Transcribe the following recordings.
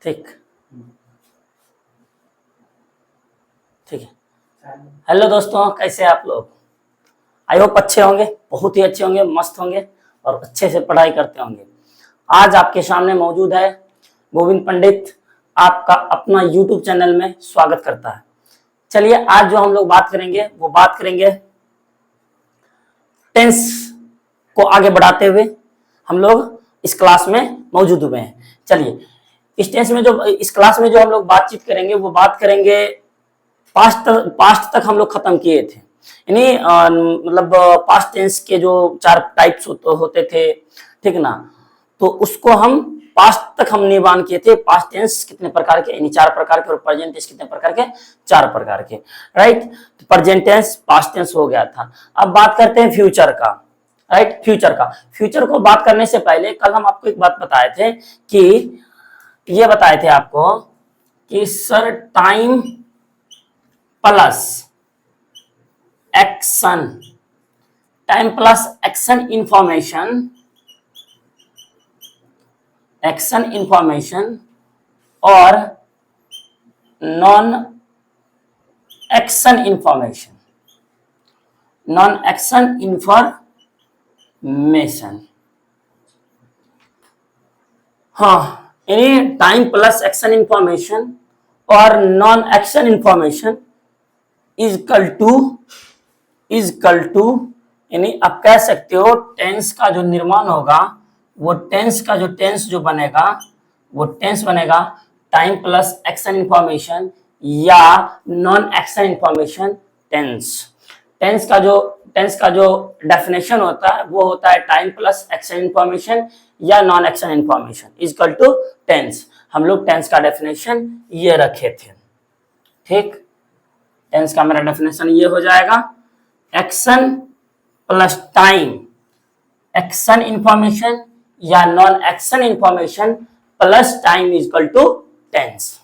ठीक ठीक है। हेलो दोस्तों, कैसे हैं आप लोग? आई होप अच्छे होंगे, बहुत ही अच्छे होंगे, मस्त होंगे और अच्छे से पढ़ाई करते होंगे। आज आपके सामने मौजूद है गोविंद पंडित, आपका अपना यूट्यूब चैनल में स्वागत करता है। चलिए, आज जो हम लोग बात करेंगे वो बात करेंगे टेंस को आगे बढ़ाते हुए हम लोग इस क्लास में मौजूद हुए हैं। चलिए, इस क्लास में जो हम लोग बातचीत करेंगे वो बात करेंगे पास्ट तक हम लोग खत्म किए थे। यानी मतलब पास्ट टेंस के जो 4 टाइप्स होते थे, ठीक ना, तो उसको हम पास्ट तक हम निर्माण किए थे। पास्ट टेंस कितने प्रकार के, यानी 4 प्रकार के, और प्रेजेंट टेंस कितने प्रकार के, 4 प्रकार के, राइट। तो प्रेजेंट टेंस पास्ट टेंस हो गया था। अब बात करते हैं फ्यूचर का, राइट। फ्यूचर को बात करने से पहले कल हम आपको एक बात बताए थे कि ये बताए थे आपको कि sir time plus action, action information और नॉन एक्शन इंफॉर्मेशन, हाँ, यानी टाइम प्लस एक्शन इंफॉर्मेशन और non action information is equal to, यानी आप कह सकते हो टेंस का जो निर्माण होगा वो टेंस जो बनेगा वो टेंस बनेगा टाइम प्लस एक्शन इंफॉर्मेशन या non action information tense. Tense का जो डेफिनेशन होता है वो होता है टाइम प्लस एक्शन इंफॉर्मेशन या non action information is equal to tense. हम लोग टेंस का डेफिनेशन ये रखे थे, ठीक। टेंस का मेरा डेफिनेशन ये हो जाएगा, action plus time, action information या non action information plus time is equal to tense,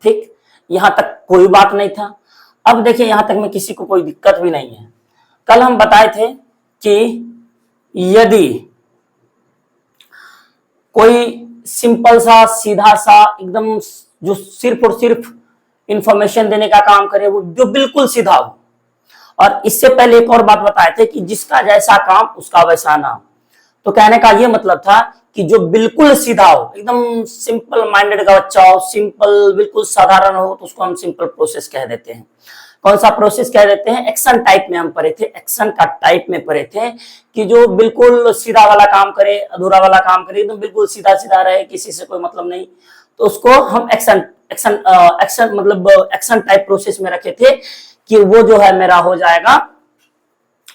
ठीक। यहां तक कोई बात नहीं था। अब देखिए, यहां तक में किसी को कोई दिक्कत भी नहीं है। कल हम बताए थे कि यदि कोई सिंपल सा, सीधा सा, एकदम जो सिर्फ और सिर्फ इंफॉर्मेशन देने का काम करे, वो जो बिल्कुल सीधा हो, और इससे पहले एक और बात बताए थे कि जिसका जैसा काम उसका वैसा नाम। तो कहने का ये मतलब था कि जो बिल्कुल सीधा हो, एकदम सिंपल माइंडेड का बच्चा हो, सिंपल बिल्कुल साधारण हो, तो उसको हम सिंपल प्रोसेस कह देते हैं। कौन सा प्रोसेस कह देते हैं? एक्शन टाइप में हम पढ़े थे, एक्शन का टाइप में पढ़े थे कि जो बिल्कुल सीधा वाला काम करे, अधूरा वाला काम करे, एकदम बिल्कुल सीधा सीधा रहे, किसी से कोई मतलब नहीं, तो उसको हम एक्शन मतलब एक्शन टाइप प्रोसेस में रखे थे कि वो जो है मेरा हो जाएगा,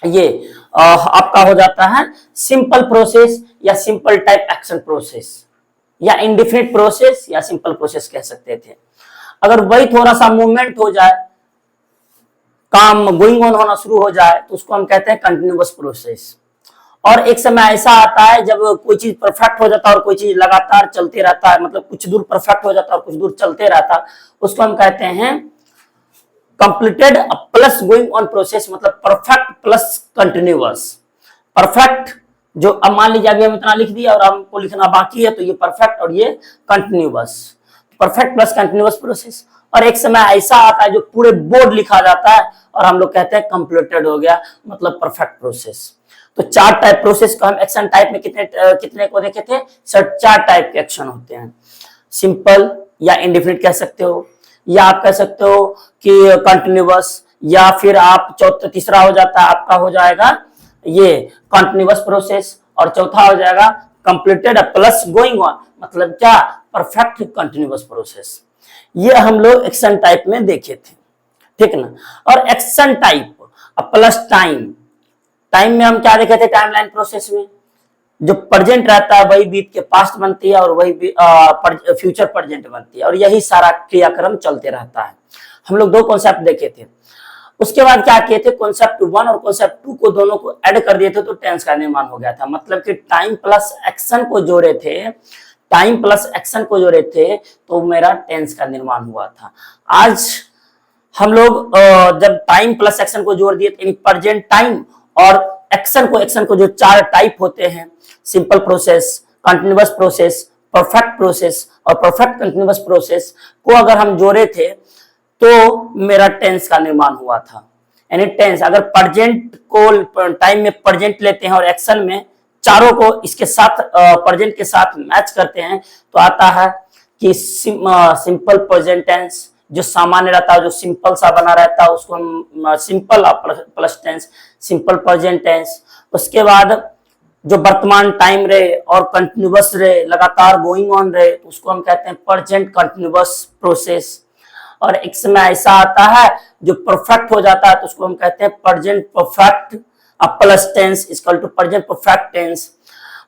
ये आपका हो जाता है सिंपल प्रोसेस या सिंपल टाइप एक्शन प्रोसेस या इंडिफिनिट प्रोसेस या सिंपल प्रोसेस कह सकते थे। अगर वही थोड़ा सा मूवमेंट हो जाए, काम गोइंग ऑन होना शुरू हो जाए, तो उसको हम कहते हैं कंटिन्यूअस प्रोसेस। और एक समय ऐसा आता है जब कोई चीज परफेक्ट हो जाता है और कोई चीज लगातार चलते रहता है, मतलब कुछ दूर परफेक्ट हो जाता है और कुछ दूर चलते रहता है, उसको हम कहते हैं completed plus going on process, मतलब परफेक्ट प्लस कंटिन्यूअस। परफेक्ट जो, अब मान लीजिए अभी हम इतना लिख दिया और हमको लिखना बाकी है, तो ये परफेक्ट और ये continuous, perfect plus continuous process. और एक समय ऐसा आता है जो पूरे बोर्ड लिखा जाता है और हम लोग कहते हैं कंप्लीटेड हो गया, मतलब परफेक्ट प्रोसेस। तो 4 टाइप प्रोसेस को हम एक्शन टाइप में कितने को देखे थे? सर 4 टाइप के एक्शन होते हैं। सिंपल या इंडिफिनिट कह सकते हो, या आप कह सकते हो कि कंटिन्यूअस, या फिर आप तीसरा हो जाता है आपका, हो जाएगा ये कंटिन्यूअस प्रोसेस, और चौथा हो जाएगा कंप्लीटेड प्लस गोइंग ऑन, मतलब क्या? Perfect continuous process. ये हम लोग एक्शन टाइप में देखे थे, ठीक ना। और action type plus time, time में हम क्या देखे थे? टाइमलाइन प्रोसेस में जो प्रेजेंट रहता है वही बीत के पास्ट बनती है और वही फ्यूचर प्रेजेंट बनती है, और यही सारा क्रियाक्रम चलते रहता है। हम लोग 2 कॉन्सेप्ट देखे थे। उसके बाद क्या किए थे? कॉन्सेप्ट 1 और कॉन्सेप्ट 2 को दोनों को ऐड कर दिए थे, तो टेंस का निर्माण हो गया था। मतलब कि टाइम प्लस एक्शन को जोड़े थे, तो मेरा टेंस का निर्माण हुआ था। आज हम लोग जब टाइम प्लस एक्शन को जोड़ दिए, यानी प्रेजेंट टाइम और एक्शन को जो 4 टाइप होते हैं, simple process, continuous process, perfect process और परफेक्ट कंटिन्यूअस प्रोसेस को अगर हम जोड़े थे तो मेरा टेंस का निर्माण हुआ था। यानी टेंस अगर प्रेजेंट को टाइम में प्रेजेंट लेते हैं और एक्शन में चारों को इसके साथ प्रेजेंट के साथ मैच करते हैं तो आता है कि सिंपल प्रेजेंट टेंस, जो सामान्य रहता है, जो सिंपल सा बना रहता है उसको हम simple plus tense, simple present tense. उसके बाद जो वर्तमान टाइम रहे और कंटिन्यूअस रहे, लगातार गोइंग ऑन रहे, तो उसको हम कहते हैं प्रेजेंट कंटिन्यूअस प्रोसेस। और एक समय ऐसा आता है जो परफेक्ट हो जाता है तो उसको हम कहते हैं present perfect plus tense equal to present perfect tense.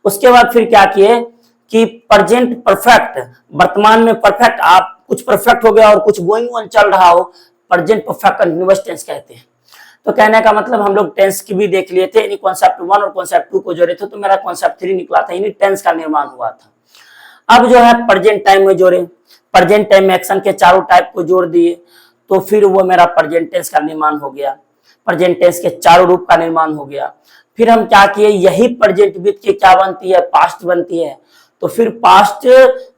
उसके बाद फिर क्या किए कि प्रेजेंट परफेक्ट, वर्तमान में परफेक्ट, आप कुछ परफेक्ट हो गया और कुछ गोइंग ऑन चल रहा हो, प्रेजेंट परफेक्ट कंटिन्यूअस टेंस कहते हैं। तो कहने का मतलब हम लोग टेंस की भी देख लिए थे, यानी कॉन्सेप्ट 1 और कॉन्सेप्ट 2 को जोड़े थे तो मेरा कॉन्सेप्ट 3 निकला था, यानी टेंस का निर्माण हुआ था। अब जो है प्रेजेंट टाइम में जोड़े, प्रेजेंट टाइम में एक्शन के चारों टाइप को जोड़ दिए तो फिर वो मेरा प्रेजेंट टेंस का निर्माण हो गया, प्रेजेंट टेंस के चारों रूप का निर्माण हो गया। फिर हम क्या किए, यही प्रेजेंट विद के क्या बनती है, पास्ट बनती है। तो फिर पास्ट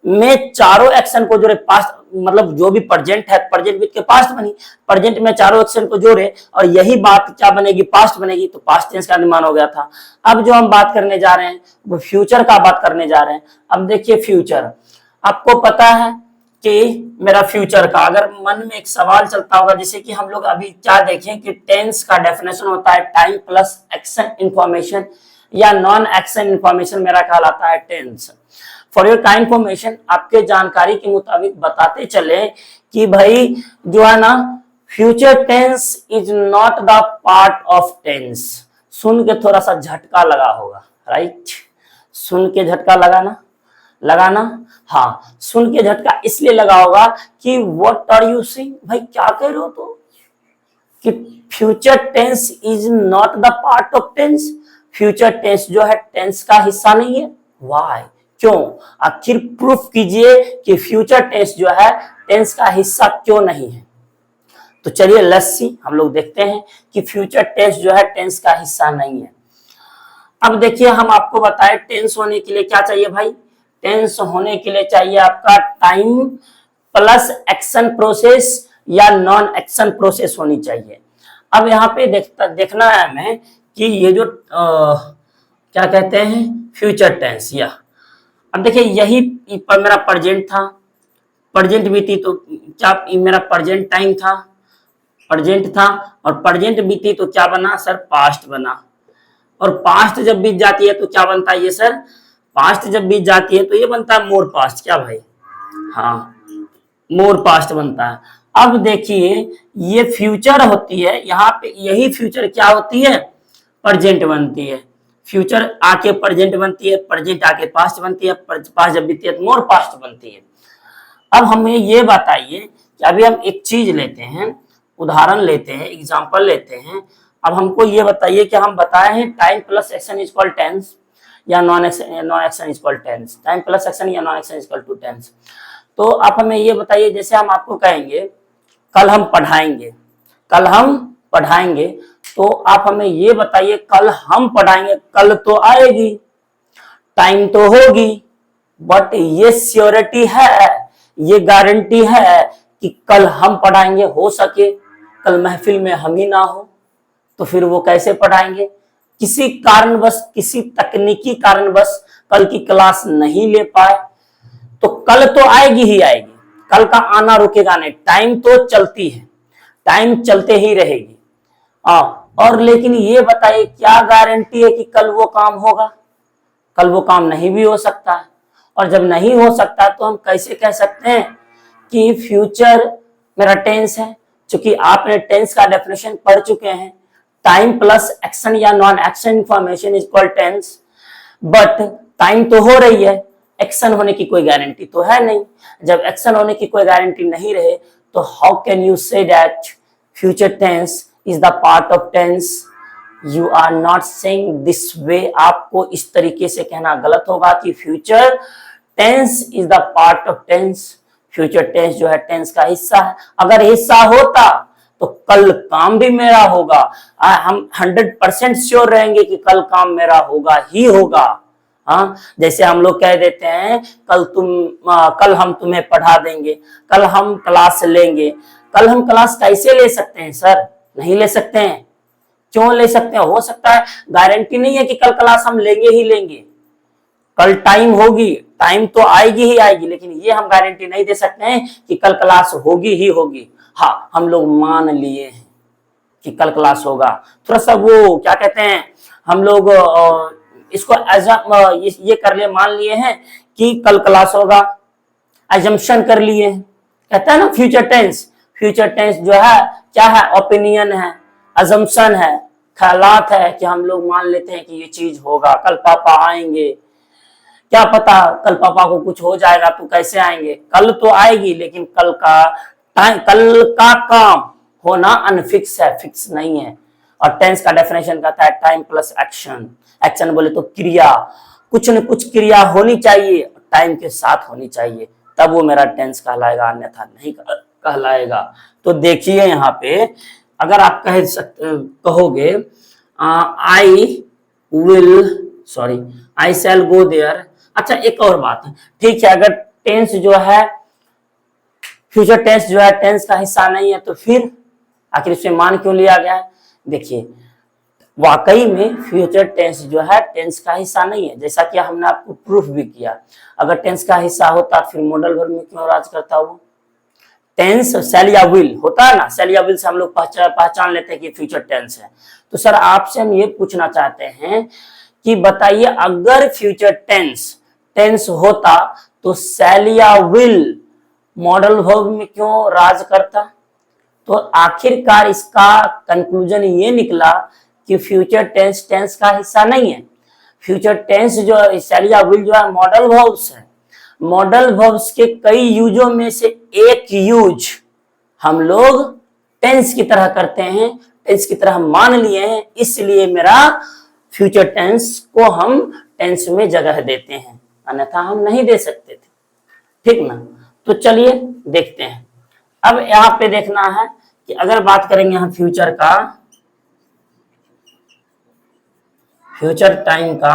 में चारों एक्शन को जोड़े, पास्ट मतलब जो भी प्रेजेंट है प्रेजेंट विद के पास्ट बनी, प्रेजेंट में चारों एक्शन को जोड़े और यही बात क्या बनेगी, पास्ट बनेगी, तो पास्ट टेंस का निर्माण हो गया था। अब जो हम बात करने जा रहे हैं वो फ्यूचर का बात करने जा रहे हैं। अब देखिए फ्यूचर, आपको पता है कि मेरा फ्यूचर का अगर मन में एक सवाल चलता होगा, जैसे कि हम लोग अभी क्या देखें कि टेंस का डेफिनेशन होता है टाइम प्लस एक्शन इंफॉर्मेशन या नॉन एक्शन इंफॉर्मेशन मेरा कहलाता है tense. For your kind information, आपके जानकारी के मुताबिक बताते चले कि भाई जो है ना future tense is not the part of tense. सुन के थोड़ा सा झटका लगा होगा, राइट? सुन के झटका लगाना, हाँ, सुन के झटका इसलिए लगा होगा कि व्हाट आर यू सेइंग, भाई क्या कह रहे हो तो, कि future tense is not the part of tense, future tense जो है टेंस का हिस्सा नहीं है। व्हाई, क्यों? आखिर प्रूफ कीजिए कि फ्यूचर टेंस जो है टेंस का हिस्सा क्यों नहीं है। तो चलिए लेट्स सी, हम लोग देखते हैं कि फ्यूचर टेंस जो है टेंस का हिस्सा नहीं है। अब देखिए हम आपको बताएं टेंस होने के लिए क्या चाहिए भाई, टेंस होने के लिए चाहिए आपका टाइम प्लस एक्शन प्रोसेस या नॉन एक्शन प्रोसेस होनी चाहिए। अब यहाँ पे देखना है हमें कि ये जो क्या कहते हैं फ्यूचर टेंस, या अब देखिए यही पर मेरा प्रेजेंट था, प्रेजेंट बीती तो क्या मेरा प्रेजेंट टाइम था, प्रेजेंट था, और प्रेजेंट बीती तो क्या बना सर, पास्ट बना। और पास्ट जब बीत जाती है तो क्या बनता है ये सर, पास्ट जब बीत जाती है तो ये बनता है मोर पास्ट, क्या भाई, हाँ मोर पास्ट बनता है। अब देखिए ये फ्यूचर होती है, यहाँ पे यही फ्यूचर क्या होती है, प्रेजेंट बनती है। फ्यूचर आके प्रेजेंट बनती है, प्रेजेंट आके पास्ट बनती है, पास्ट जब बीतती है तो मोर पास्ट बनती है। अब हमें ये बताइए कि अभी हम एक चीज लेते हैं, उदाहरण लेते हैं, एग्जाम्पल लेते हैं। अब हमको ये बताइए कि हम बताए हैं time plus action equal tense या non action equal tense, time plus action या non action equal to tense. तो आप हमें ये बताइए, जैसे हम आपको कहेंगे कल हम पढ़ाएंगे, तो आप हमें ये बताइए कल हम पढ़ाएंगे, कल तो आएगी, टाइम तो होगी, बट ये श्योरिटी है, ये गारंटी है कि कल हम पढ़ाएंगे, हो सके कल महफिल में हम ही ना हो तो फिर वो कैसे पढ़ाएंगे, किसी कारणवश, किसी तकनीकी कारणवश कल की क्लास नहीं ले पाए तो कल तो आएगी ही आएगी, कल का आना रुकेगा नहीं, टाइम तो चलती है, टाइम चलते ही रहेगी। और लेकिन ये बताइए क्या गारंटी है कि कल वो काम होगा, कल वो काम नहीं भी हो सकता है। और जब नहीं हो सकता तो हम कैसे कह सकते हैं कि फ्यूचर मेरा टेंस है, क्योंकि आपने टेंस का डेफिनेशन पढ़ चुके हैं, टाइम प्लस एक्शन या non action information is equal tense. But time तो हो रही है, एक्शन होने की कोई गारंटी तो है नहीं। जब एक्शन होने की कोई गारंटी नहीं रहे तो how can you say that future tense is the part of tense. You are not saying this way, आपको इस तरीके से कहना गलत होगा कि future tense is the part of tense, future tense जो है टेंस का हिस्सा है। अगर हिस्सा होता तो कल काम भी मेरा होगा, हम 100% श्योर रहेंगे कि कल काम मेरा होगा ही होगा। हाँ, जैसे हम लोग कह देते हैं कल हम तुम्हें पढ़ा देंगे, कल हम क्लास लेंगे। कल हम क्लास कैसे ले सकते हैं सर? नहीं ले सकते हैं। क्यों ले सकते हैं? हो सकता है, गारंटी नहीं है कि कल क्लास हम लेंगे ही लेंगे। कल टाइम होगी, टाइम तो आएगी ही आएगी, लेकिन ये हम गारंटी नहीं दे सकते हैं कि कल क्लास होगी ही होगी। हाँ, हम लोग मान लिए हैं कि कल क्लास होगा। थोड़ा सा वो क्या कहते हैं, हम लोग इसको ये कर लिए, मान लिए हैं कि कल क्लास होगा, एजम्पशन कर लिए हैं। कहता है ना फ्यूचर टेंस, फ्यूचर टेंस जो है क्या है? ओपिनियन है, अजम्पशन है, ख्यालात है कि हम लोग मान लेते हैं कि ये चीज होगा, कल पापा आएंगे। क्या पता कल पापा को कुछ हो जाएगा तो कैसे आएंगे? कल तो आएगी, लेकिन कल का टाइम, कल का काम होना अनफिक्स है, फिक्स नहीं है। और टेंस का डेफिनेशन कहता है टाइम प्लस एक्शन। एक्शन बोले तो क्रिया, कुछ न कुछ क्रिया होनी चाहिए, टाइम के साथ होनी चाहिए, तब वो मेरा टेंस कहलाएगा, अन्यथा नहीं कहलाएगा। तो देखिए यहाँ पे, अगर आप कहोगे I will, sorry, I shall go there. अच्छा, एक और बात है, ठीक है, अगर टेंस जो है, फ्यूचर टेंस जो है टेंस का हिस्सा नहीं है, तो फिर आखिर इसमें मान क्यों लिया गया है? देखिए, वाकई में फ्यूचर टेंस जो है टेंस का हिस्सा नहीं है, जैसा कि हमने आपको प्रूफ भी किया। अगर टेंस का हिस्सा होता फिर मॉडल वर्ब में क्यों राज करता वो? टेंस शैल या विल होता है ना, शैल या विल से हम लोग पहचान लेते हैं कि फ्यूचर टेंस है। तो सर आपसे हम ये पूछना चाहते हैं कि बताइए, अगर फ्यूचर टेंस टेंस होता तो शैल या विल मॉडल वर्ब में क्यों राज करता? तो आखिरकार इसका कंक्लूजन ये निकला कि फ्यूचर टेंस टेंस का हिस्सा नहीं है। फ्यूचर टेंस जो शैल या विल जो है मॉडल वर्ब्स है। मॉडल वर्ब्स के कई यूजों में से एक यूज हम लोग टेंस की तरह करते हैं, टेंस की तरह मान लिए हैं, इसलिए मेरा फ्यूचर टेंस को हम टेंस में जगह देते हैं, अन्यथा हम नहीं दे सकते थे। ठीक ना? तो चलिए देखते हैं। अब यहां पे देखना है कि अगर बात करेंगे हम फ्यूचर का, फ्यूचर टाइम का,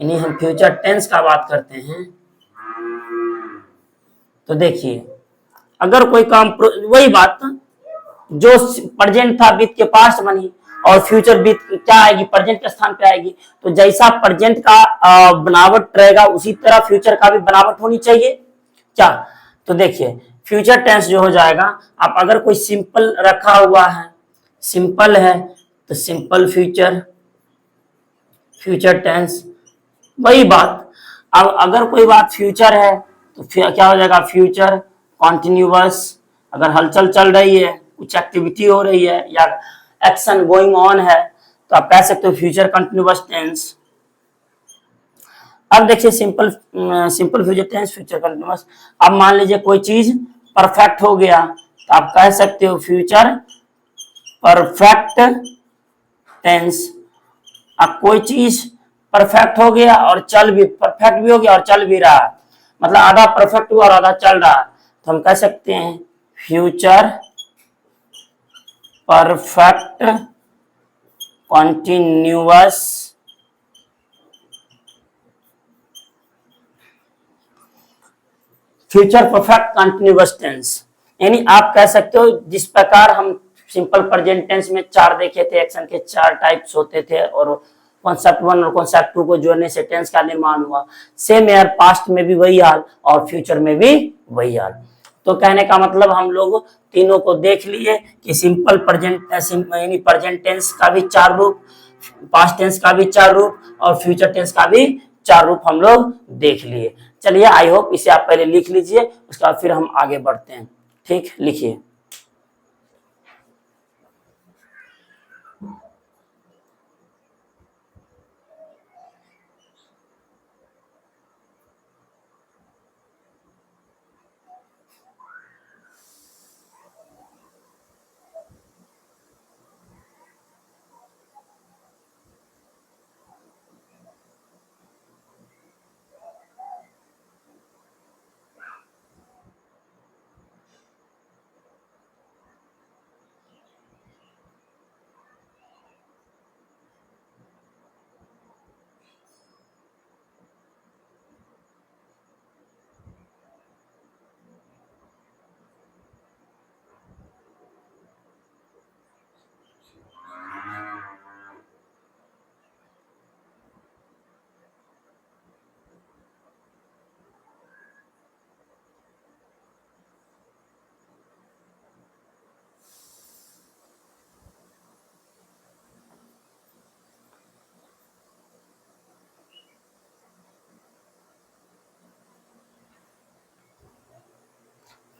यानी हम फ्यूचर टेंस का बात करते हैं, तो देखिए, अगर कोई काम, वही बात, जो प्रेजेंट था बीत के पास्ट बनी, और फ्यूचर बीत क्या आएगी? प्रेजेंट के स्थान पे आएगी। तो जैसा प्रेजेंट का बनावट रहेगा, उसी तरह फ्यूचर का भी बनावट होनी चाहिए क्या? तो देखिए, फ्यूचर टेंस जो हो जाएगा, आप अगर कोई सिंपल रखा हुआ है, सिंपल है, तो सिंपल फ्यूचर, फ्यूचर टेंस, वही बात। अब अगर कोई बात फ्यूचर है तो क्या हो जाएगा? Future continuous. अगर हलचल चल रही है, कुछ एक्टिविटी हो रही है, या एक्शन गोइंग ऑन है, तो आप कह सकते हो फ्यूचर कंटिन्यूअस टेंस। अब देखिए, simple simple future tense, future continuous. अब मान लीजिए कोई चीज परफेक्ट हो गया, तो आप कह सकते हो फ्यूचर परफेक्ट टेंस। अब कोई चीज परफेक्ट हो गया और चल भी, परफेक्ट भी हो गया और चल भी रहा है, मतलब आधा परफेक्ट हुआ और आधा चल रहा है, तो हम कह सकते हैं future perfect continuous future perfect continuous tense. यानी आप कह सकते हो, जिस प्रकार हम सिंपल प्रेजेंट टेंस में चार देखे थे, एक्शन के चार टाइप्स होते थे, और कॉन्सेप्ट वन और कॉन्सेप्ट टू को जोड़ने से टेंस का निर्माण हुआ, सेम यार पास्ट में भी वही हाल और फ्यूचर में भी वही हाल। तो कहने का मतलब हम लोग तीनों को देख लिए कि सिंपल प्रेजेंट, यानी प्रेजेंट टेंस का भी चार रूप, पास्ट टेंस का भी चार रूप, और फ्यूचर टेंस का भी चार रूप हम लोग देख लिए। चलिए, आई होप इसे आप पहले लिख लीजिए, उसके बाद फिर हम आगे बढ़ते हैं। ठीक, लिखिए।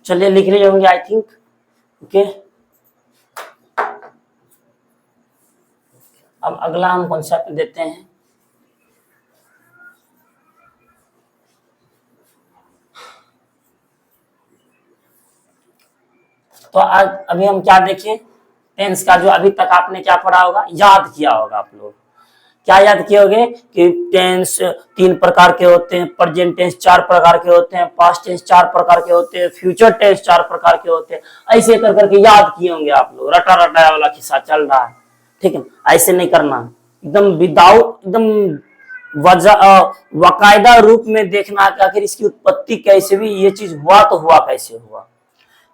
चलिए लिख रहे होंगे आई थिंक। ओके, अब अगला हम कॉन्सेप्ट देते हैं। तो आज अभी हम क्या देखें, टेंस का जो अभी तक आपने क्या पढ़ा होगा, याद किया होगा आप लोग। क्या याद किए होगे कि टेंस 3 प्रकार के होते हैं, प्रेजेंट टेंस 4 प्रकार के होते हैं, पास्ट टेंस 4 प्रकार के होते हैं, फ्यूचर टेंस 4 प्रकार के होते हैं। ऐसे कर करके याद किए होंगे आप लोग, रटा रटाया वाला किस्सा चल रहा है। ठीक है, ऐसे नहीं करना, एकदम विदाउट, एकदम वकायदा रूप में देखना कि आखिर इसकी उत्पत्ति कैसे हुई, ये चीज हुआ तो हुआ कैसे हुआ।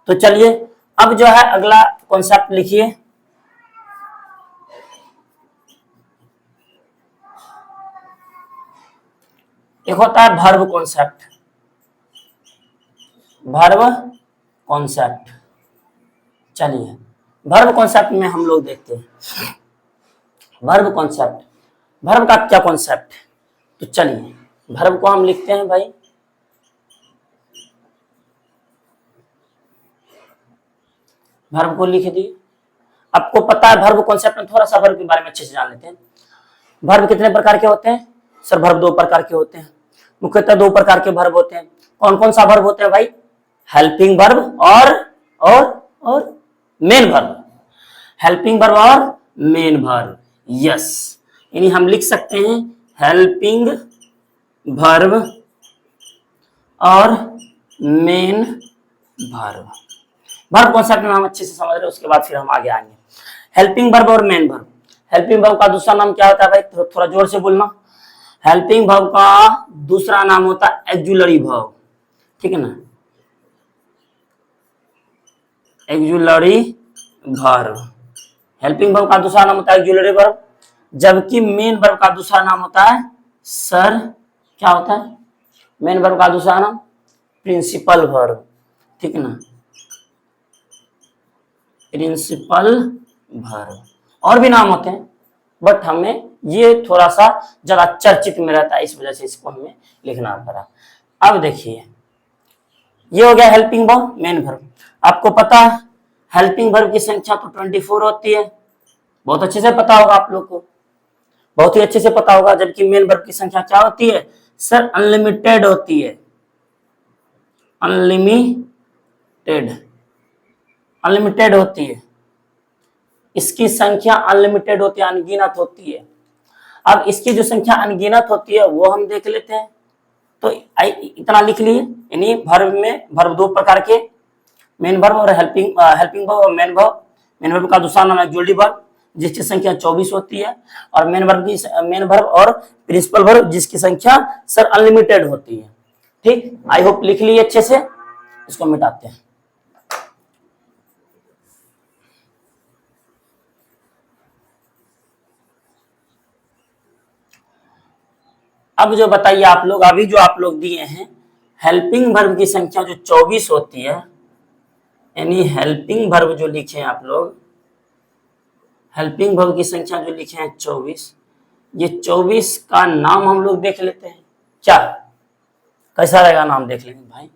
तो चलिए अब जो है अगला कॉन्सेप्ट लिखिए। एक होता है वर्ब कॉन्सेप्ट, वर्ब कॉन्सेप्ट। चलिए वर्ब कॉन्सेप्ट में हम लोग देखते हैं वर्ब कॉन्सेप्ट, वर्ब का क्या कॉन्सेप्ट। तो चलिए वर्ब को हम लिखते हैं भाई, वर्ब को लिख दिए। आपको पता है वर्ब कॉन्सेप्ट में थोड़ा सा वर्ब के बारे में अच्छे से जान लेते हैं। वर्ब कितने प्रकार के होते हैं सर? वर्ब 2 प्रकार के होते हैं, मुख्यतः 2 प्रकार के वर्ब होते हैं। कौन कौन सा वर्ब होते हैं भाई? हेल्पिंग वर्ब और मेन वर्ब। हेल्पिंग वर्ब और मेन वर्ब, यस। यानी हम लिख सकते हैं हेल्पिंग वर्ब और मेन वर्ब। वर्ब कॉन्सेप्ट में हम अच्छे से समझ रहे हैं, उसके बाद फिर हम आगे आएंगे। हेल्पिंग वर्ब और मेन वर्ब। हेल्पिंग वर्ब का दूसरा नाम क्या होता है भाई? थोड़ा जोर से बोलना। हेल्पिंग वर्ब का दूसरा नाम होता है एक्जुलरी वर्ब, ठीक है ना, एक्जुलरी वर्ब। हेल्पिंग वर्ब का दूसरा नाम होता है एक्जुलरी वर्ब, जबकि मेन वर्ब का दूसरा नाम होता है सर, क्या होता है मेन वर्ब का दूसरा नाम? प्रिंसिपल वर्ब, ठीक है ना, प्रिंसिपल वर्ब। और भी नाम होते हैं, बट हमें ये थोड़ा सा ज्यादा चर्चित में रहता है, इस वजह से इसको हमें लिखना पड़ा। अब देखिए ये हो गया हेल्पिंग वर्ब, मेन वर्ब। आपको पता है हेल्पिंग वर्ब की संख्या तो 24 होती है, बहुत अच्छे से पता होगा आप लोग को, बहुत ही अच्छे से पता होगा। जबकि मेन वर्ब की संख्या क्या होती है सर? अनलिमिटेड होती है, अनलिमिटेड, अनलिमिटेड होती है। इसकी संख्या अनलिमिटेड होती है, अनगिनत होती है। अब इसकी जो संख्या अनगिनत होती है वो हम देख लेते हैं। तो इतना लिख लिए, यानी वर्ब में वर्ब 2 प्रकार के, मेन वर्ब और हेल्पिंग हेल्पिंग वर्ब और मेन वर्ब। मेन वर्ब का दूसरा नाम है एक्जुलरी वर्ब, जिसकी संख्या 24 होती है, और मेन वर्ब और प्रिंसिपल वर्ब जिसकी संख्या सर अनलिमिटेड होती है। ठीक, आई होप लिख लिए अच्छे से। इसको मिटाते हैं। अब जो बताइए आप लोग, अभी जो आप लोग दिए हैं हेल्पिंग वर्ब की संख्या जो 24 होती है, यानी हेल्पिंग वर्ब जो लिखे हैं आप लोग, हेल्पिंग वर्ब की संख्या जो लिखे हैं 24, ये 24 का नाम हम लोग देख लेते हैं। क्या कैसा रहेगा नाम? देख लेंगे भाई,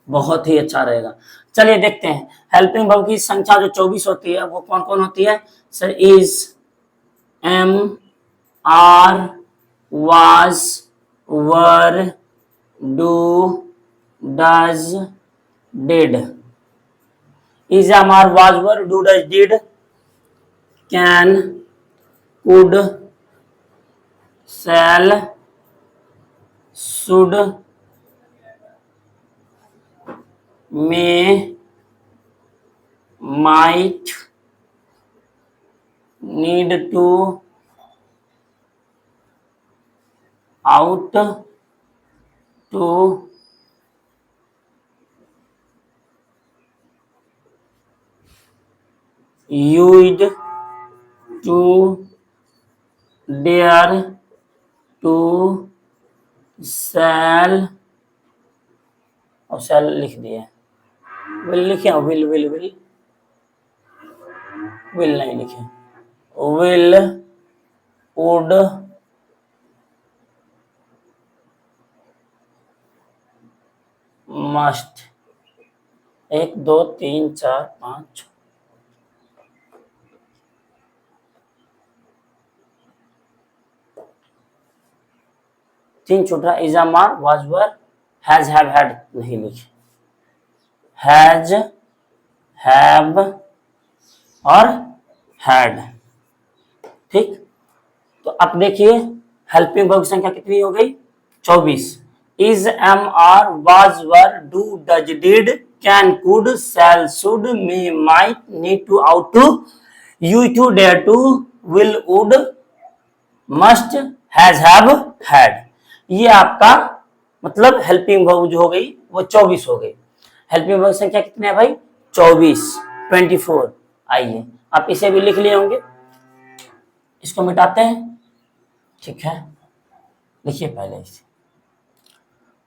बहुत ही अच्छा रहेगा। चलिए देखते हैं हेल्पिंग वर्ब की संख्या जो 24 होती है वो कौन कौन होती है sir? Is, am, are, was, were, do, does, did. Is, am, are, was, were, do, does, did, can, could, shall, should, may, might, need to, ought to, used to, dare to, shall, और शैल लिख दिए, will लिखे, will will will, will नहीं लिखे, will, would, must, 1 2 3 4 5 3 छूट रहा। Is मार was were has have had नहीं लिखे, हैज हैव और हैड। ठीक, तो अब देखिए हेल्पिंग वर्ब की संख्या कितनी हो गई? 24। Is am are was were do does did can could shall should may might need to ought to use to dare to will would must has have had. ये आपका मतलब हेल्पिंग वर्ब जो हो गई वो 24 हो गई। हेल्पिंग वर्ब संख्या कितने है भाई? 24, 24। आइए आप इसे भी लिख लिए होंगे, इसको मिटाते हैं। ठीक है, लिखिए पहले इसे।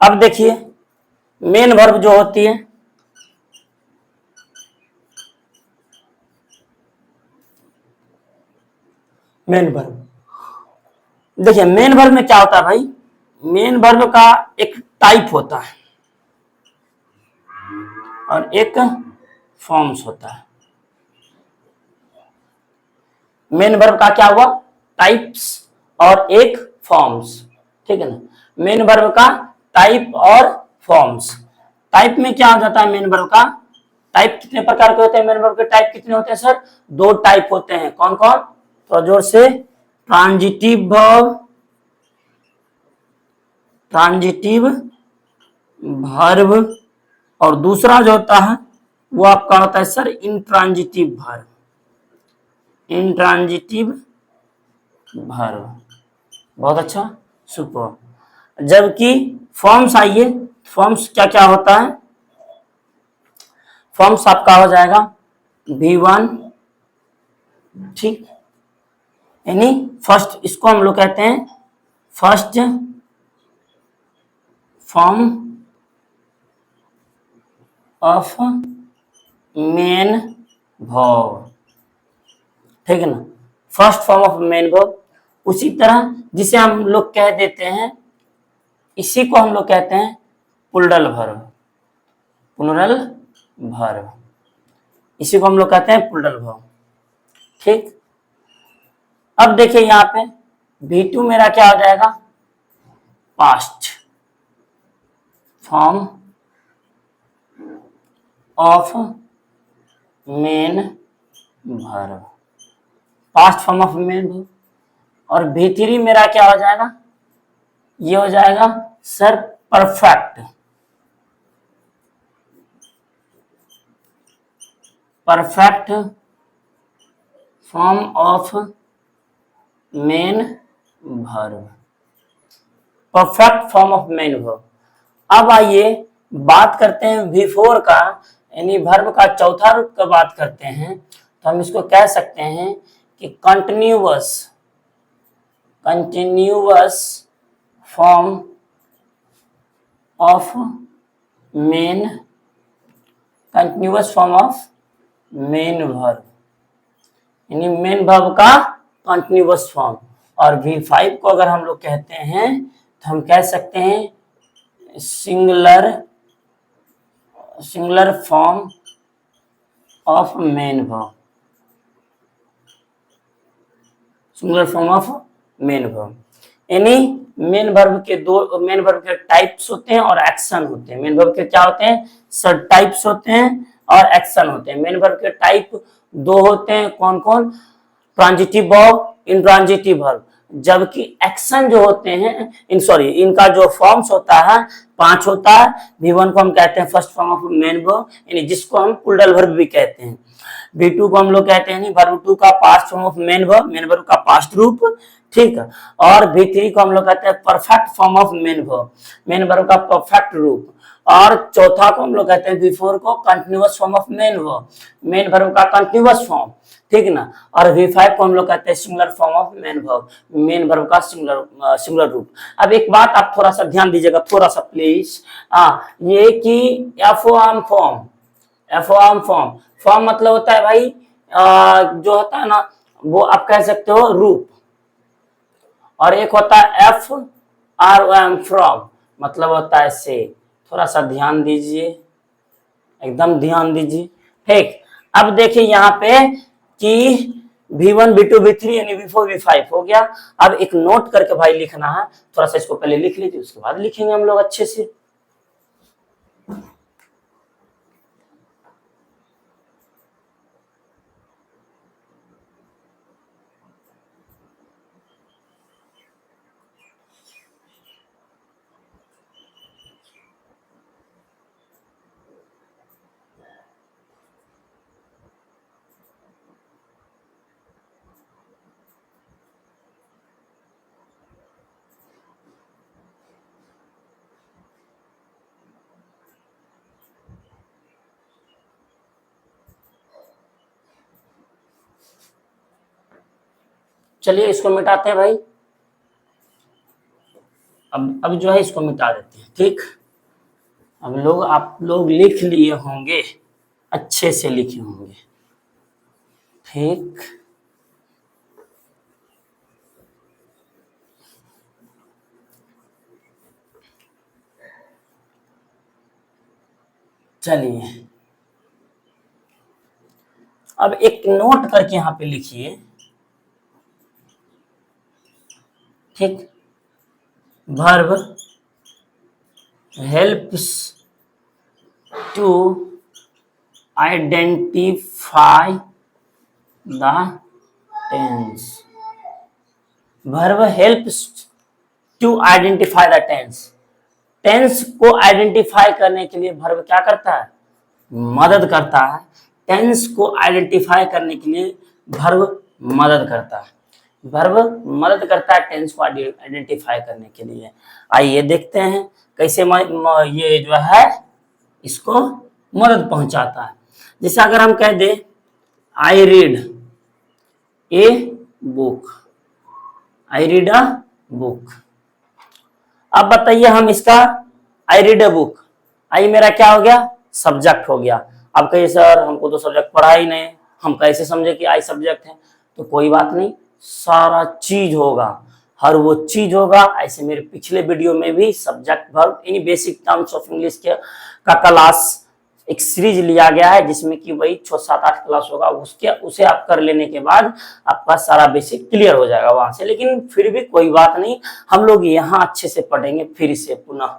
अब देखिए मेन वर्ब जो होती है, मेन वर्ब, देखिए मेन वर्ब में क्या होता है भाई? मेन वर्ब का एक टाइप होता है और एक फॉर्म्स होता है। मेन वर्ब का क्या हुआ? टाइप्स और एक फॉर्म्स। ठीक है ना, मेन वर्ब का टाइप और फॉर्म्स। टाइप में क्या हो जाता है? मेन वर्ब का टाइप कितने प्रकार के होते हैं? मेन वर्ब के टाइप कितने होते हैं सर? 2 टाइप होते हैं। कौन कौन? तो जोर से, ट्रांजिटिव वर्ब, ट्रांजिटिव वर्ब, और दूसरा जो होता है वो आपका होता है sir intransitive verb, intransitive verb. बहुत अच्छा, सुपर। जबकि फॉर्म्स, आइए फॉर्म्स क्या क्या होता है? फॉर्म्स आपका हो जाएगा V1। ठीक, यानी फर्स्ट, इसको हम लोग कहते हैं first form of main verb. ठीक है ना, first form of main verb. उसी तरह जिसे हम लोग कह देते हैं, इसी को हम लोग कहते हैं प्लूरल वर्ब, प्लूरल वर्ब, इसी को हम लोग कहते हैं प्लूरल वर्ब। ठीक, अब देखिए यहां पे V2 मेरा क्या हो जाएगा? Past form of main verb, past form of main verb. और V3 मेरा क्या हो जाएगा? ये हो जाएगा sir perfect, perfect form of main verb, perfect form of main verb. अब आइए बात करते हैं V4 का, यानी वर्ब का चौथा रूप का बात करते हैं। तो हम इसको कह सकते हैं कि continuous, continuous form of main, continuous form of main verb, यानी मेन वर्ब का कंटिन्यूअस फॉर्म। और V5 को अगर हम लोग कहते हैं तो हम कह सकते हैं singular, singular form of main verb, singular form of main verb. यानी मेन वर्ब के दो, मेन वर्ब के टाइप्स होते हैं और एक्शन होते हैं। मेन वर्ब के क्या होते हैं सर? टाइप्स होते हैं और एक्शन होते हैं। मेन वर्ब के टाइप 2 होते हैं। कौन कौन? Transitive verb, intransitive verb. जबकि एक्शन जो होते हैं, इन सॉरी इनका जो फॉर्म्स होता है 5 होता है। V1 को हम कहते हैं first form of main verb, यानी जिसको हम प्लूरल वर्ब भी कहते हैं। V2 को हम लोग कहते हैं वर्ब 2 का past form of main verb, main verb का पास्ट रूप। ठीक है, और V3 को हम लोग कहते हैं perfect form of main verb, main verb का परफेक्ट रूप। और चौथा को हम लोग कहते हैं V4 को continuous form of main verb, main verb का कंटिन्यूअस फॉर्म। ठीक है ना, और V5 को हम लोग कहते हैं singular form of main verb, main verb का सिंगुलर सिंगुलर रूप। अब एक बात आप थोड़ा सा ध्यान दीजिएगा, थोड़ा सा प्लीज। ये कि एफओआम फॉर्म, एफओआम फॉर्म, फॉर्म मतलब होता है भाई जो होता है ना वो आप कह सकते हो रूप, और एक होता है FROM फ्रॉम, मतलब होता है से। थोड़ा सा ध्यान दीजिए, एकदम ध्यान दीजिए। ठीक, अब देखिए यहाँ पे कि V1 V2 V3 यानी V4 V5 हो गया। अब एक नोट करके भाई लिखना है, थोड़ा सा इसको पहले लिख लीजिए, उसके बाद लिखेंगे हम लोग अच्छे से। चलिए इसको मिटाते हैं भाई। अब जो है इसको मिटा देते हैं। ठीक, अब आप लोग लिख लिए होंगे, अच्छे से लिखे होंगे। ठीक, चलिए अब एक नोट करके यहाँ पे लिखिए। ठीक, verb helps to identify the tense. Verb helps to identify the tense. Tense को आइडेंटिफाई करने के लिए वर्ब क्या करता है? मदद करता है। टेंस को आइडेंटिफाई करने के लिए वर्ब मदद करता है। वर्ब मदद करता है टेंस को आइडेंटिफाई करने के लिए। आइए देखते हैं कैसे ये जो है इसको मदद पहुंचाता है। जैसे अगर हम कह दे I read a book, I read a book. अब बताइए हम इसका आई रीड अ बुक, आई मेरा क्या हो गया? सब्जेक्ट हो गया। अब कहिए सर हमको तो सब्जेक्ट पढ़ा ही नहीं, हम कैसे समझे कि आई सब्जेक्ट है? तो कोई बात नहीं, सारा चीज होगा, हर वो चीज होगा। ऐसे मेरे पिछले वीडियो में भी सब्जेक्ट वर्ब यानी बेसिक टर्म्स ऑफ इंग्लिश के का क्लास एक सीरीज लिया गया है, जिसमें कि वही 6, 7, 8 क्लास होगा। उसे आप कर लेने के बाद आपका सारा बेसिक क्लियर हो जाएगा वहां से। लेकिन फिर भी कोई बात नहीं, हम लोग यहाँ अच्छे से पढ़ेंगे फिर से पुनः।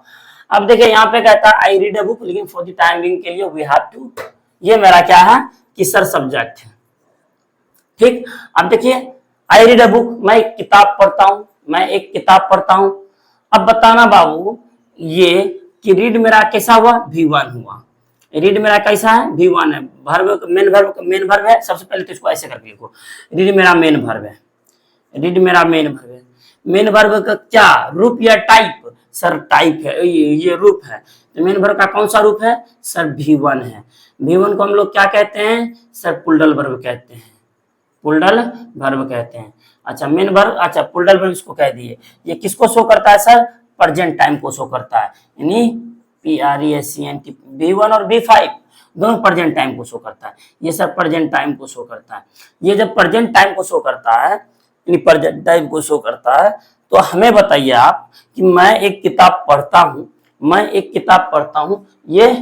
अब देखिए यहाँ पे कहता है आई रीड अ बुक, लेकिन फॉर द टाइम बिंग के लिए वी हैव टू, ये मेरा क्या है कि सर सब्जेक्ट है। ठीक, अब देखिए आई रीड अ बुक, मैं एक किताब पढ़ता हूं, मैं एक किताब पढ़ता हूं। अब बताना बाबू ये कि रीड मेरा कैसा हुआ? V1 हुआ। रीड मेरा कैसा है? V1 है। वर्ब मेन वर्ब है। सबसे पहले तो इसको ऐसे करके लिखो, रीड मेरा मेन वर्ब है, रीड मेरा मेन वर्ब है। मेन वर्ब का क्या रूप या टाइप? सर टाइप है, ये रूप है। तो मेन वर्ब का कौन सा रूप है? सर V1 है। V1 को हम लोग क्या कहते हैं? सर पुल्डल वर्ब कहते हैं, पुल्डल वर्ब कहते हैं। अच्छा मेन वर्ब, अच्छा पुल्डल वर्ब इसको कह दिए। ये किसको शो करता है सर? प्रेजेंट टाइम को शो करता है, यानी PRESENT। V1 और V5 दोनों प्रेजेंट टाइम को शो करता है। ये सर प्रेजेंट टाइम को शो करता है। ये जब प्रेजेंट टाइम को शो करता है, यानी प्रेजेंट टाइम को शो करता है, तो हमें बताइए आप कि मैं एक किताब पढ़ता हूं, मैं एक किताब पढ़ता हूं, ये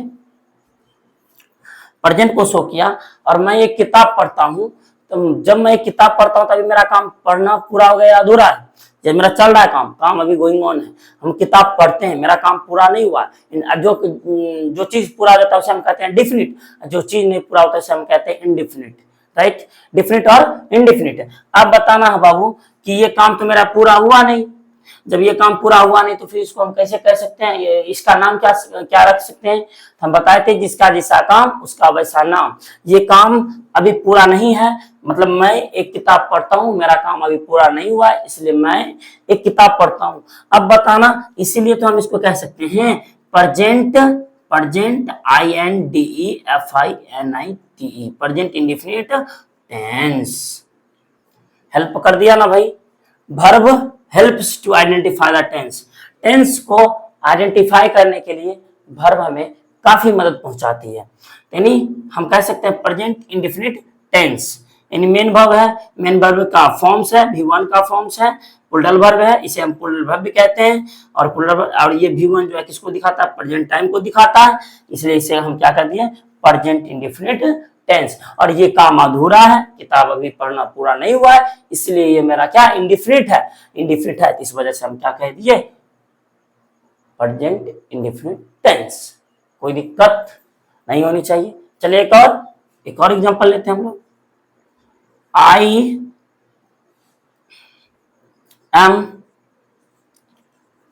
प्रेजेंट को शो किया। और मैं एक किताब पढ़ता हूं, तो जब मैं एक किताब पढ़ता हूं तभी मेरा काम पढ़ना पूरा हो गया, अधूरा है? जब मेरा चल रहा है काम अभी गोइंग ऑन है, हम किताब पढ़ते हैं, मेरा काम पूरा नहीं हुआ। जो चीज पूरा हो जाता है उसे हम कहते हैं डिफिनिट, जो चीज नहीं पूरा होता है उसे हम कहते हैं इनडिफिनिट। राइट, डिफिनिट और इनडिफिनिट। अब बताना है बाबू कि ये काम तो मेरा पूरा हुआ नहीं। जब ये काम पूरा हुआ नहीं तो फिर इसको हम कैसे कह सकते हैं? इसका नाम क्या क्या रख सकते हैं? हम बताए थे जिसका जैसा काम उसका वैसा नाम। ये काम अभी पूरा नहीं है, मतलब मैं एक किताब पढ़ता हूं, मेरा काम अभी पूरा नहीं हुआ है, इसलिए मैं एक किताब पढ़ता हूं। अब बताना, इसीलिए तो हम इसको कह सकते हैं present, present INDEFINITE, present indefinite tense. Help कर दिया ना भाई? Verb helps to identify the tense. Tense को आइडेंटिफाई करने के लिए वर्ब हमें काफी मदद पहुंचाती है। यानी हम कह सकते हैं प्रेजेंट इंडेफिनिट टेंस, यानी मेन वर्ब है, मेन वर्ब का फॉर्म्स है, V1 का फॉर्म्स है, प्लूरल वर्ब है, इसे हम प्लूरल वर्ब भी कहते हैं। और प्लूरल और ये V1 जो है किसको दिखाता है, प्रेजेंट टाइम को दिखाता है, इसलिए इसे हम क्या कर दिए, प्रेजेंट इंडेफिनिट टेंस। और ये काम अधूरा है, किताब अभी पढ़ना पूरा नहीं हुआ है, इसलिए ये मेरा क्या इंडेफिनिट है, इंडेफिनिट है, इस वजह से हम क्या कह दिए, प्रेजेंट इंडेफिनिट टेंस। कोई दिक्कत नहीं होनी चाहिए। चलिए एक और एग्जांपल लेते हैं हम लोग। आई am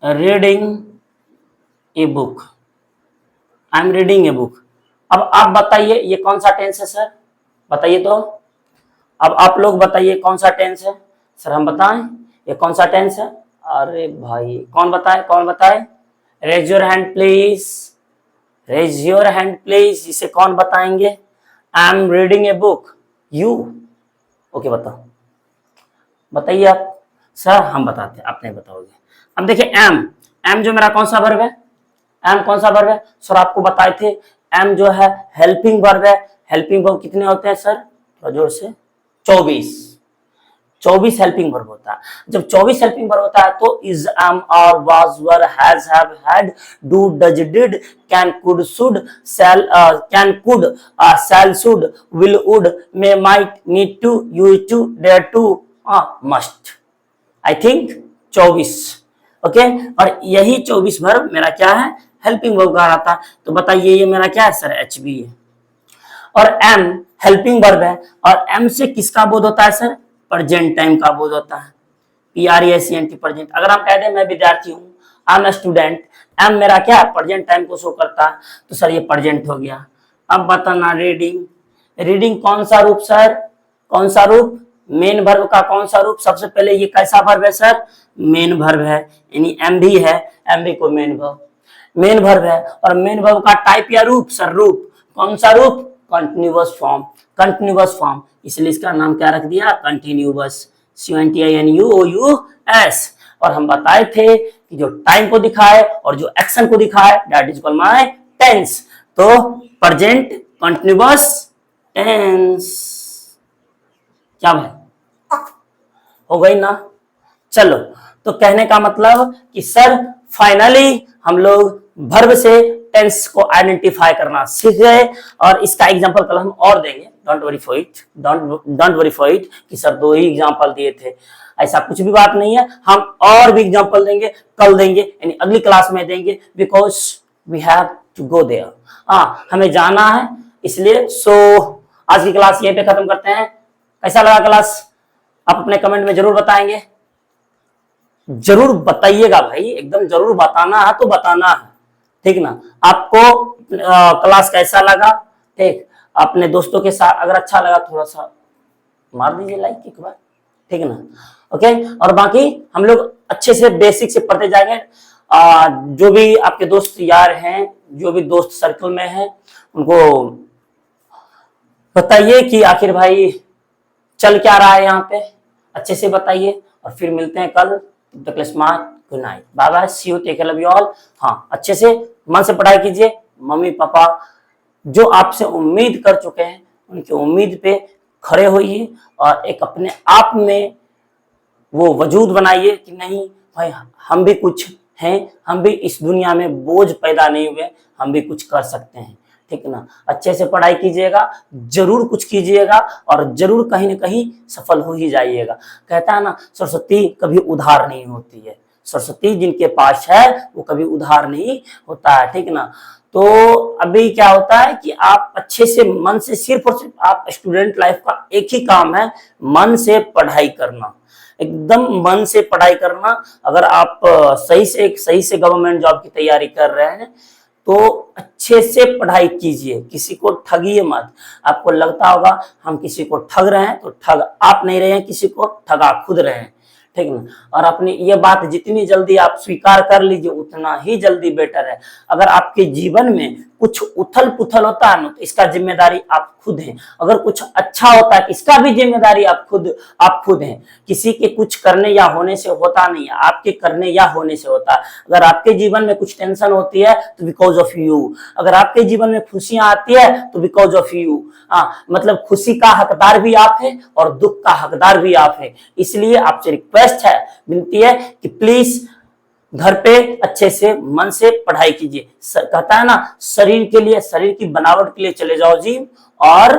reading a book, I am reading a book. अब आप बताइए ये कौन सा टेंस है सर, बताइए तो। अब आप लोग बताइए कौन सा टेंस है सर, हम बताएं ये कौन सा टेंस है। अरे भाई कौन बताए, कौन बताए, raise your hand please, raise your hand please, इसे कौन बताएंगे। I am reading a book, you. Okay बताओ, बताइए आप। सर हम बताते हैं, आप नहीं बताओगे। अब देखिए एम जो मेरा कौन सा वर्ब है, एम कौन सा वर्ब है सर, आपको बताए थे एम जो है हेल्पिंग वर्ब है। हेल्पिंग वर्ब कितने होते हैं सर, थोड़ा जोर से, 24 हेल्पिंग वर्ब होता है। जब 24 हेल्पिंग वर्ब होता है तो is, am, are, was, were, has, have, had, do, does, did, can, could, should, shall, shall, should, will, would, may, might, need to, use to, dare to, must. I think 24। Okay, और यही 24 verb मेरा क्या है, helping verb का आता है। तो बताइए ये मेरा क्या है सर, एचबी है। और एम हेल्पिंग वर्ब है, और एम से किसका बोध होता है सर, प्रेजेंट टाइम का बोध होता है, PRESENT प्रेजेंट। अगर हम कह दें मैं विद्यार्थी हूं, आई एम स्टूडेंट, एम मेरा क्या है, प्रेजेंट टाइम को शो करता है, तो सर ये प्रेजेंट हो गया। अब बताना रीडिंग, रीडिंग कौन सा रूप सर, कौन सा रूप, मेन वर्ब का कौन सा रूप। सबसे पहले ये कैसा वर्ब है सर, मेन वर्ब है, यानी एम भी है, एम भी को मेन वर्ब, मेन वर्ब है। और मेन वर्ब का टाइप या रूप सर, रूप कौन सा रूप, कंटिन्यूअस फॉर्म, कंटिन्यूअस फॉर्म, इसलिए इसका नाम क्या रख दिया, कंटिन्यूअस, CONTINUOUS। और हम बताए थे कि जो टाइम को दिखाए और जो एक्शन को दिखाए that is called my tense. तो प्रेजेंट कंटिन्यूअस टेंस, क्या भाई हो गई ना। चलो, तो कहने का मतलब कि सर फाइनली हम लोग वर्ब से टेंस को आइडेंटिफाई करना सीख गए। और इसका एग्जांपल कल हम और देंगे, don't worry for it, don't worry for it कि सर 2 ही एग्जांपल दिए थे, ऐसा कुछ भी बात नहीं है। हम और भी एग्जांपल देंगे, कल देंगे, यानी अगली क्लास में देंगे, because we have to go there. हाँ, हमें जाना है, इसलिए आज की क्लास यहीं पे खत्म करते हैं। कैसा लगा क्लास, आप अपने कमेंट में जरूर बताएंगे, जरूर बताइएगा भाई, एकदम जरूर बताना है, तो बताना है, ठीक ना। आपको क्लास कैसा लगा, ठीक, अपने दोस्तों के साथ अगर अच्छा लगा थोड़ा सा मार दीजिए लाइक एक बार, ठीक ना। ओके, और बाकी हम लोग अच्छे से बेसिक से पढ़ते जाएंगे। जो भी आपके दोस्त यार हैं, जो भी दोस्त सर्कल में हैं, उनको बताइए कि आखिर भाई चल क्या रहा है यहाँ पे, अच्छे से बताइए। और फिर मिलते हैं कल, तब तक smart, good night, bye bye, see you, take care, love you all. हाँ, अच्छे से मन से पढ़ाई कीजिए। मम्मी पापा जो आपसे उम्मीद कर चुके हैं उनकी उम्मीद पे खड़े होइए, और एक अपने आप में वो वजूद बनाइए कि नहीं भाई हम भी कुछ हैं, हम भी इस दुनिया में बोझ पैदा नहीं हुए, हम भी कुछ कर सकते हैं, ठीक ना। अच्छे से पढ़ाई कीजिएगा, जरूर कुछ कीजिएगा, और जरूर कहीं ना कहीं सफल हो ही जाइएगा। कहता है ना, सरस्वती कभी उधार नहीं होती है, सरस्वती जिनके पास है वो कभी उधार नहीं होता है, ठीक ना। तो अभी क्या होता है कि आप अच्छे से मन से, सिर्फ और सिर्फ आप स्टूडेंट लाइफ का एक ही काम है, मन से पढ़ाई करना, एकदम मन से पढ़ाई करना। अगर आप सही से गवर्नमेंट जॉब की तैयारी कर रहे हैं तो अच्छे से पढ़ाई कीजिए, किसी को ठगिए मत। आपको लगता होगा हम किसी को ठग रहे हैं, तो ठग आप नहीं रहे हैं, किसी को ठगा खुद रहे हैं, ठीक ना। और अपनी ये बात जितनी जल्दी आप स्वीकार कर लीजिए उतना ही जल्दी बेटर है। अगर आपके जीवन में कुछ उथल पुथल होता है ना, तो इसका जिम्मेदारी आप खुद हैं। अगर कुछ अच्छा होता है, इसका भी जिम्मेदारी आप खुद हैं। किसी के कुछ करने या होने से होता नहीं है, आपके करने या होने से होता है। अगर आपके जीवन में कुछ टेंशन होती है तो बिकॉज ऑफ यू, अगर आपके जीवन में खुशियां आती है तो बिकॉज ऑफ यू। मतलब खुशी का हकदार भी आप है और दुख का हकदार भी आप है। इसलिए आपसे रिक्वेस्ट है, विनती है कि प्लीज घर पे अच्छे से मन से पढ़ाई कीजिए। कहता है ना, शरीर के लिए, शरीर की बनावट के लिए चले जाओ जिम, और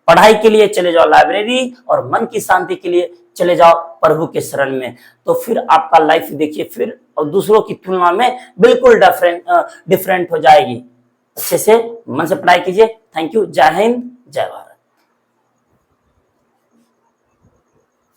पढ़ाई के लिए चले जाओ लाइब्रेरी, और मन की शांति के लिए चले जाओ प्रभु के शरण में। तो फिर आपका लाइफ देखिए, फिर और दूसरों की तुलना में बिल्कुल डिफरेंट हो जाएगी। अच्छे से मन से पढ़ाई कीजिए। Thank you. जय हिंद, जय भारत।